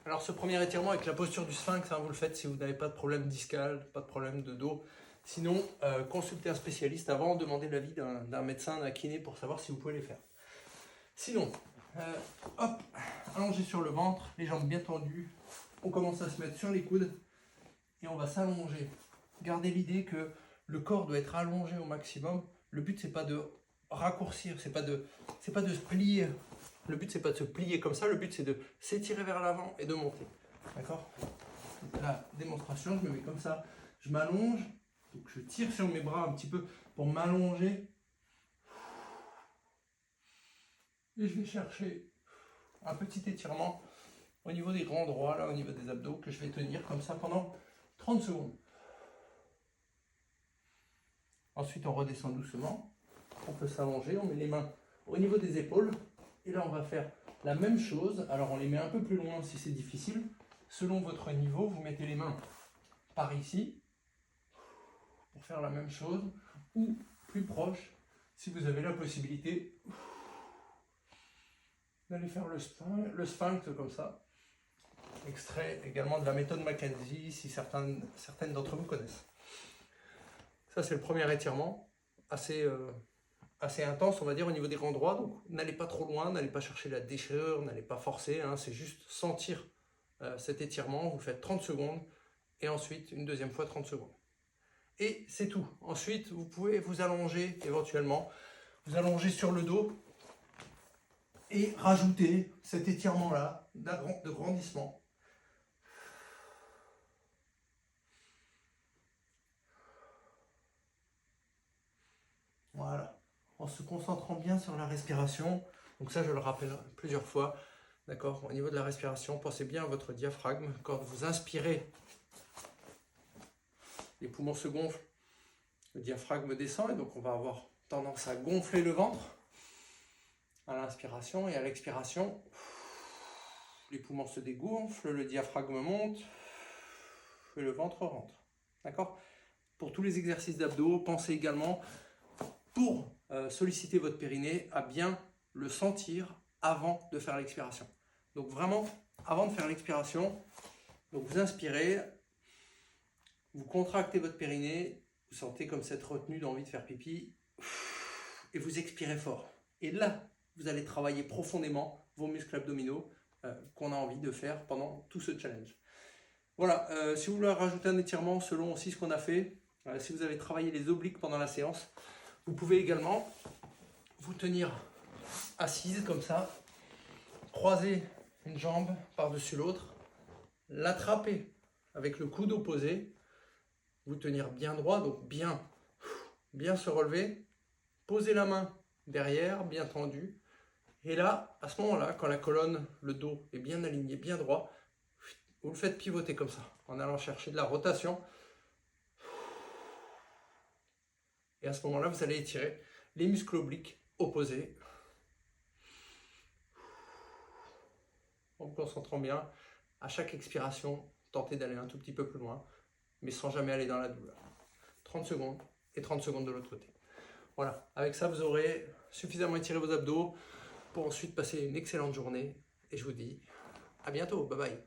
Alors ce premier étirement avec la posture du sphinx, vous le faites si vous n'avez pas de problème discal, pas de problème de dos. Sinon, consultez un spécialiste avant, demandez l'avis d'un médecin, d'un kiné pour savoir si vous pouvez les faire. Sinon, hop, allongé sur le ventre, les jambes bien tendues, on commence à se mettre sur les coudes et on va s'allonger. Gardez l'idée que le corps doit être allongé au maximum. Le but c'est pas de raccourcir, c'est pas de se plier. Le but c'est pas de se plier comme ça, le but c'est de s'étirer vers l'avant et de monter. D'accord? La démonstration, je me mets comme ça, je m'allonge, donc je tire sur mes bras un petit peu pour m'allonger. Et je vais chercher un petit étirement au niveau des grands droits, là, au niveau des abdos, que je vais tenir comme ça pendant 30 secondes. Ensuite, on redescend doucement. On peut s'allonger, on met les mains au niveau des épaules. Et là, on va faire la même chose. Alors, on les met un peu plus loin si c'est difficile. Selon votre niveau, vous mettez les mains par ici pour faire la même chose. Ou plus proche, si vous avez la possibilité d'aller faire le sphinx comme ça. Extrait également de la méthode Mackenzie, si certaines d'entre vous connaissent. Ça, c'est le premier étirement, assez intense, on va dire, au niveau des grands droits. Donc, n'allez pas trop loin, n'allez pas chercher la déchirure, n'allez pas forcer. C'est juste sentir cet étirement. Vous faites 30 secondes et ensuite, une deuxième fois, 30 secondes. Et c'est tout. Ensuite, vous pouvez vous allonger éventuellement, vous allonger sur le dos et rajouter cet étirement-là de grandissement. Voilà, en se concentrant bien sur la respiration. Donc ça, je le rappelle plusieurs fois. D'accord? Au niveau de la respiration, pensez bien à votre diaphragme. Quand vous inspirez, les poumons se gonflent, le diaphragme descend et donc on va avoir tendance à gonfler le ventre à l'inspiration et à l'expiration. Les poumons se dégonflent, le diaphragme monte et le ventre rentre. D'accord? Pour tous les exercices d'abdos, pensez également, pour solliciter votre périnée, à bien le sentir avant de faire l'expiration. Donc vraiment, avant de faire l'expiration, donc vous inspirez, vous contractez votre périnée, vous sentez comme cette retenue d'envie de faire pipi, et vous expirez fort. Et là, vous allez travailler profondément vos muscles abdominaux qu'on a envie de faire pendant tout ce challenge. Voilà, si vous voulez rajouter un étirement selon aussi ce qu'on a fait, si vous avez travaillé les obliques pendant la séance, vous pouvez également vous tenir assise comme ça, croiser une jambe par-dessus l'autre, l'attraper avec le coude opposé, vous tenir bien droit, donc bien se relever, poser la main derrière, bien tendue, et là, à ce moment-là, quand la colonne, le dos est bien aligné, bien droit, vous le faites pivoter comme ça, en allant chercher de la rotation. Et à ce moment-là, vous allez étirer les muscles obliques opposés. En vous concentrant bien, à chaque expiration, tentez d'aller un tout petit peu plus loin, mais sans jamais aller dans la douleur. 30 secondes et 30 secondes de l'autre côté. Voilà, avec ça, vous aurez suffisamment étiré vos abdos pour ensuite passer une excellente journée. Et je vous dis à bientôt, bye bye.